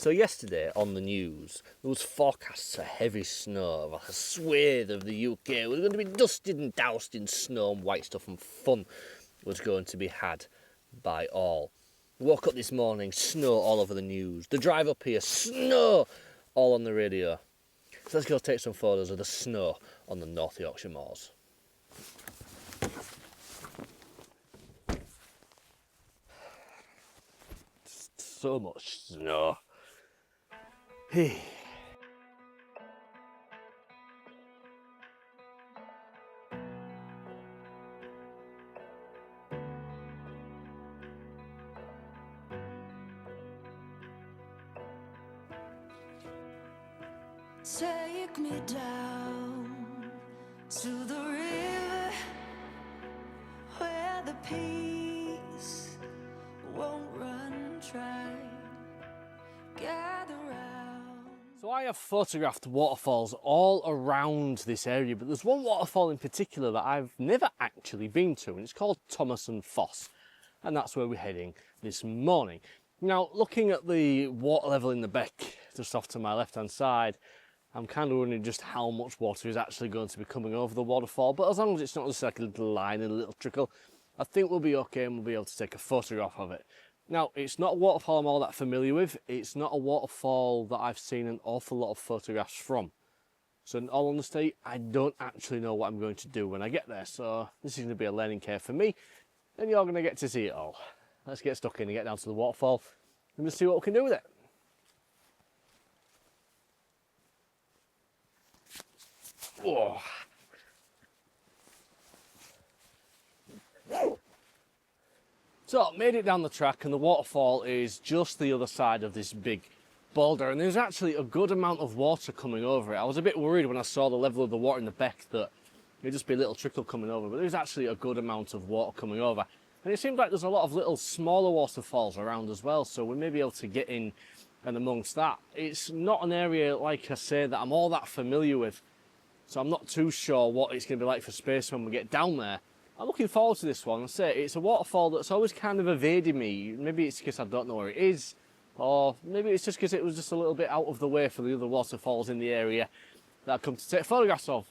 So yesterday on the news, there was forecasts of heavy snow, like a swathe of the UK. It was going to be dusted and doused in snow and white stuff, and fun was going to be had by all. Woke up this morning, snow all over the news. The drive up here, snow all on the radio. So let's go take some photos of the snow on the North Yorkshire moors. So much snow. Hey. Take me down to the river where the peace won't run dry. Gather round. So I have photographed waterfalls all around this area, but there's one waterfall in particular that I've never actually been to, and it's called Thomason Foss, and that's where we're heading this morning. Now, looking at the water level in the beck just off to my left hand side, I'm kind of wondering just how much water is actually going to be coming over the waterfall, but as long as it's not just like a little line and a little trickle, I think we'll be okay and we'll be able to take a photograph of it. Now, it's not a waterfall I'm all that familiar with. It's not a waterfall that I've seen an awful lot of photographs from. So in all honesty, I don't actually know what I'm going to do when I get there. So this is going to be a learning curve for me, and you're going to get to see it all. Let's get stuck in and get down to the waterfall and just see what we can do with it. Whoa. So, made it down the track, and the waterfall is just the other side of this big boulder, and there's actually a good amount of water coming over it. I was a bit worried when I saw the level of the water in the beck that it'd just be a little trickle coming over, but there's actually a good amount of water coming over. And it seems like there's a lot of little smaller waterfalls around as well, so we may be able to get in and amongst that. It's not an area, like I say, that I'm all that familiar with, so I'm not too sure what it's going to be like for space when we get down there. I'm looking forward to this one. I say it's a waterfall that's always kind of evaded me. Maybe it's because I don't know where it is, or maybe it's just because it was just a little bit out of the way for the other waterfalls in the area that I've come to take photographs of.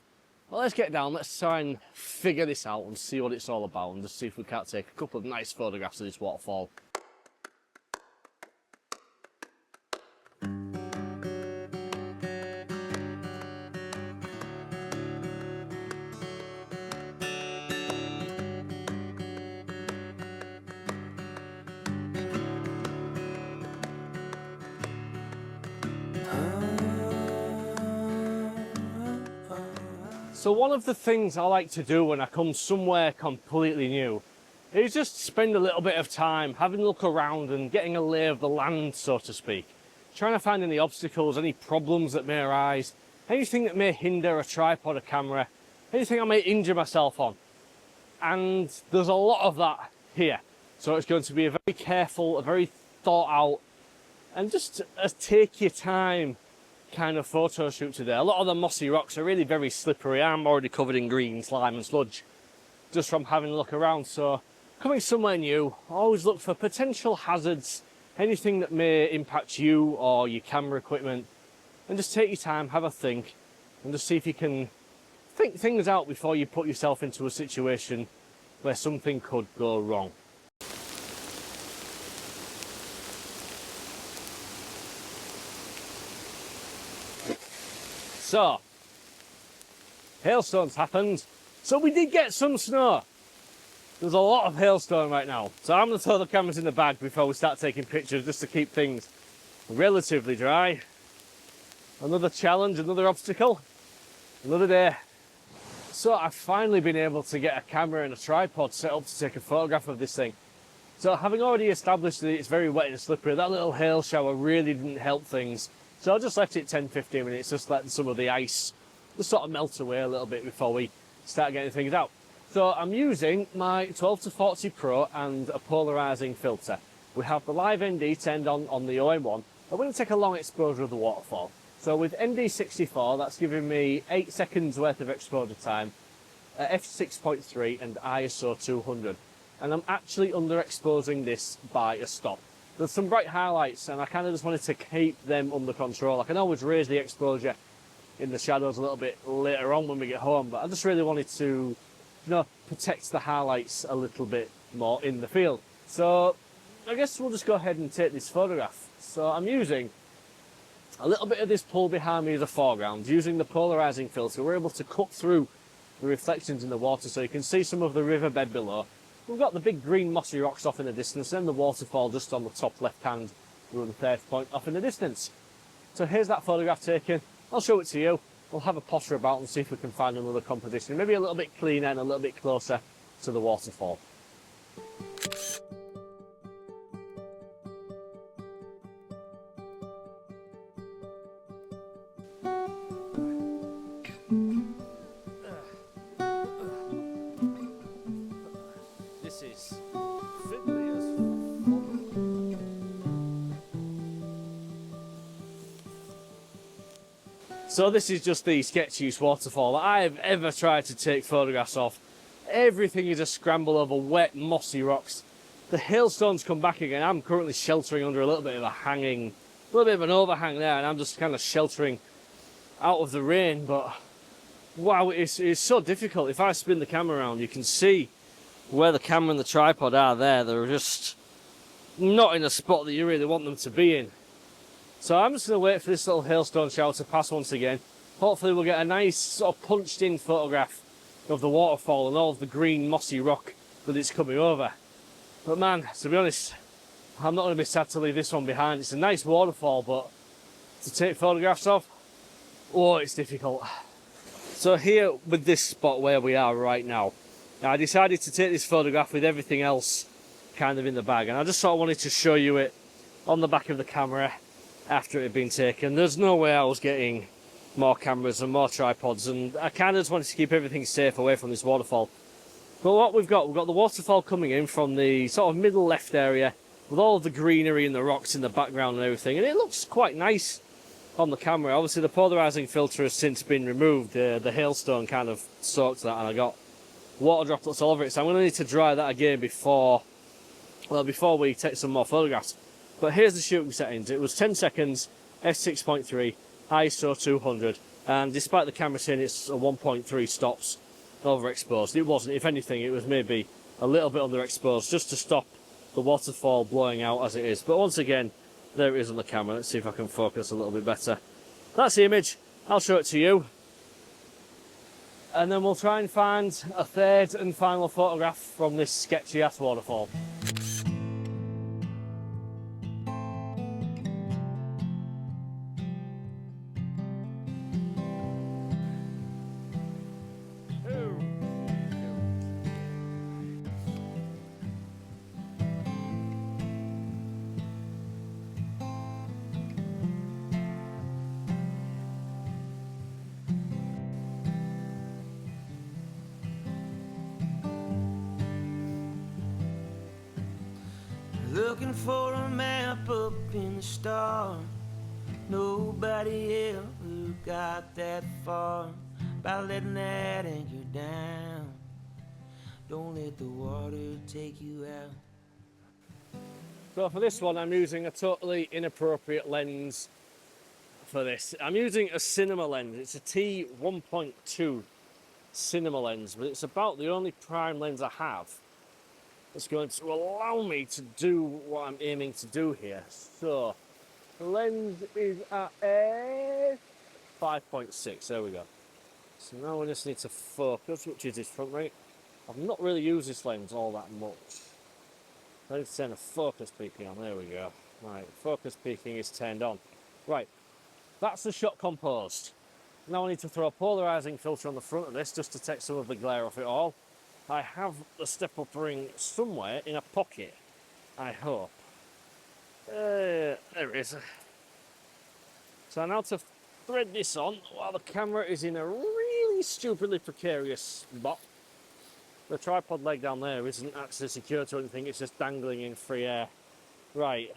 Well, let's get down, let's try and figure this out and see what it's all about, and just see if we can't take a couple of nice photographs of this waterfall. So one of the things I like to do when I come somewhere completely new is just spend a little bit of time having a look around and getting a lay of the land, so to speak. Trying to find any obstacles, any problems that may arise, anything that may hinder a tripod or camera, anything I may injure myself on. And there's a lot of that here. So it's going to be a very careful, a very thought out, and just a take your time kind of photo shoot today. A lot of the mossy rocks are really very slippery. I'm already covered in green slime and sludge just from having a look around. So coming somewhere new, always look for potential hazards, anything that may impact you or your camera equipment, and just take your time, have a think, and just see if you can think things out before you put yourself into a situation where something could go wrong. So, hailstones happened, so we did get some snow. There's a lot of hailstone right now, so I'm going to throw the cameras in the bag before we start taking pictures, just to keep things relatively dry. Another challenge, another obstacle, another day. So I've finally been able to get a camera and a tripod set up to take a photograph of this thing. So having already established that it's very wet and slippery, that little hail shower really didn't help things. So I just left it 10-15 minutes, just letting some of the ice just sort of melt away a little bit before we start getting things out. So I'm using my 12-40 Pro and a polarising filter. We have the live ND turned on the OM1. I'm going to take a long exposure of the waterfall. So with ND64, that's giving me 8 seconds worth of exposure time, f6.3 and ISO 200. And I'm actually underexposing this by a stop. there's some bright highlights, and I kind of just wanted to keep them under control. I can always raise the exposure in the shadows a little bit later on when we get home, but I just really wanted to, you know, protect the highlights a little bit more in the field. So I guess we'll just go ahead and take this photograph. So I'm using a little bit of this pool behind me as a foreground. Using the polarizing filter, we're able to cut through the reflections in the water so you can see some of the riverbed below. We've got the big green mossy rocks off in the distance, and the waterfall just on the top left hand with the third point off in the distance. So here's that photograph taken. I'll show it to you. We'll have a potter about and see if we can find another composition, maybe a little bit cleaner and a little bit closer to the waterfall. This is fiddly as fun. So this is just the sketchiest waterfall that I've ever tried to take photographs of. Everything is a scramble over wet, mossy rocks. The hailstones come back again. I'm currently sheltering under a little bit of an overhang there, and I'm just kind of sheltering out of the rain. But wow, it's so difficult. If I spin the camera around, you can see where the camera and the tripod are there. They're just not in a spot that you really want them to be in. So I'm just going to wait for this little hailstone shower to pass once again. Hopefully we'll get a nice sort of punched in photograph of the waterfall and all of the green mossy rock that it's coming over. But man, to be honest, I'm not going to be sad to leave this one behind. It's a nice waterfall, but to take photographs of, oh, it's difficult. So here with this spot where we are right now, I decided to take this photograph with everything else kind of in the bag, and I just sort of wanted to show you it on the back of the camera after it had been taken. There's no way I was getting more cameras and more tripods, and I kind of just wanted to keep everything safe away from this waterfall. But what we've got the waterfall coming in from the sort of middle left area with all of the greenery and the rocks in the background and everything, and it looks quite nice on the camera. Obviously the polarizing filter has since been removed. The hailstone kind of soaked that, and I got water droplets all over it, so I'm going to need to dry that again before we take some more photographs. But here's the shooting settings. It was 10 seconds, f6.3, ISO 200, and despite the camera saying it's a 1.3 stops overexposed, it wasn't. If anything, it was maybe a little bit underexposed just to stop the waterfall blowing out as it is. But once again, there it is on the camera. Let's see if I can focus a little bit better. That's the image. I'll show it to you, and then we'll try and find a third and final photograph from this sketchy ass waterfall. Looking for a map up in the stars. Nobody ever got that far by letting that anchor down. Don't let the water take you out. So for this one, I'm using a totally inappropriate lens for this. I'm using a cinema lens. It's a T1.2 cinema lens, but it's about the only prime lens I have that's going to allow me to do what I'm aiming to do here. So the lens is at a 5.6. There we go. So now we just need to focus, which is this front right. I've not really used this lens all that much. I need to turn the focus peaking on. There we go. Right, focus peaking is turned on. Right, that's the shot composed. Now I need to throw a polarizing filter on the front of this just to take some of the glare off it all. I have the step-up ring somewhere in a pocket, I hope. There it is. So now to thread this on while the camera is in a really stupidly precarious spot. The tripod leg down there isn't actually secure to anything, it's just dangling in free air. Right,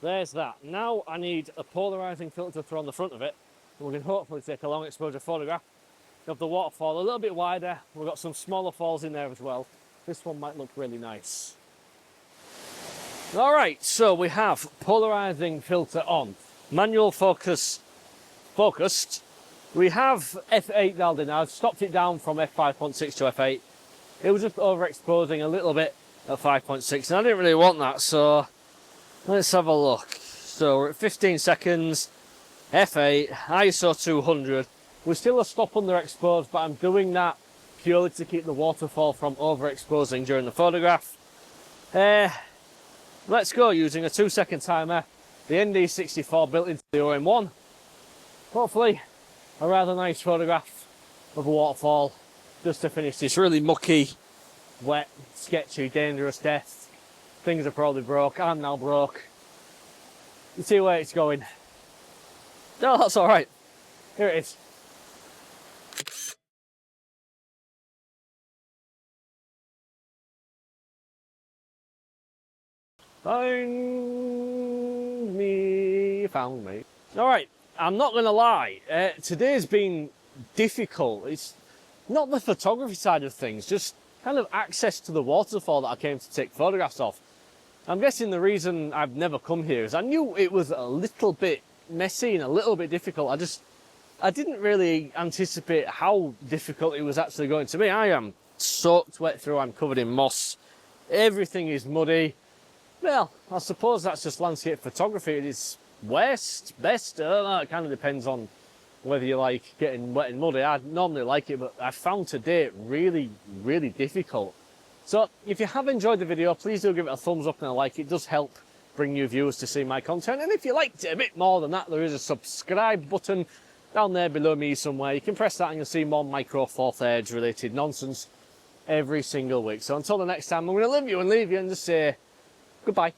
there's that. Now I need a polarizing filter to throw on the front of it, and we can hopefully take a long exposure photograph of the waterfall a little bit wider. We've got some smaller falls in there as well. This one might look really nice. All right, so we have polarizing filter on, manual focused. We have f8 dialed in now. I've stopped it down from f5.6 to f8. It was just overexposing a little bit at 5.6, and I didn't really want that, so let's have a look. So we're at 15 seconds, f8, ISO 200. We're still a stop underexposed, but I'm doing that purely to keep the waterfall from overexposing during the photograph. Let's go using a 2-second timer, the ND64 built into the OM1. Hopefully a rather nice photograph of a waterfall just to finish this really mucky, wet, sketchy, dangerous death. Things are probably broke. I'm now broke. You see where it's going. No, that's all right. Here it is. Found me. All right, I'm not gonna lie. Today's been difficult. It's not the photography side of things, just kind of access to the waterfall that I came to take photographs of. I'm guessing the reason I've never come here is I knew it was a little bit messy and a little bit difficult. I didn't really anticipate how difficult it was actually going to be. I am soaked wet through, I'm covered in moss. Everything is muddy. Well, I suppose that's just landscape photography. It is worst, best, I don't know, it kind of depends on whether you like getting wet and muddy. I normally like it, but I found today really, really difficult. So if you have enjoyed the video, please do give it a thumbs up and a like. It does help bring new viewers to see my content. And if you liked it a bit more than that, there is a subscribe button down there below me somewhere. You can press that and you'll see more Micro Four Thirds related nonsense every single week. So until the next time, I'm going to leave you and just say goodbye.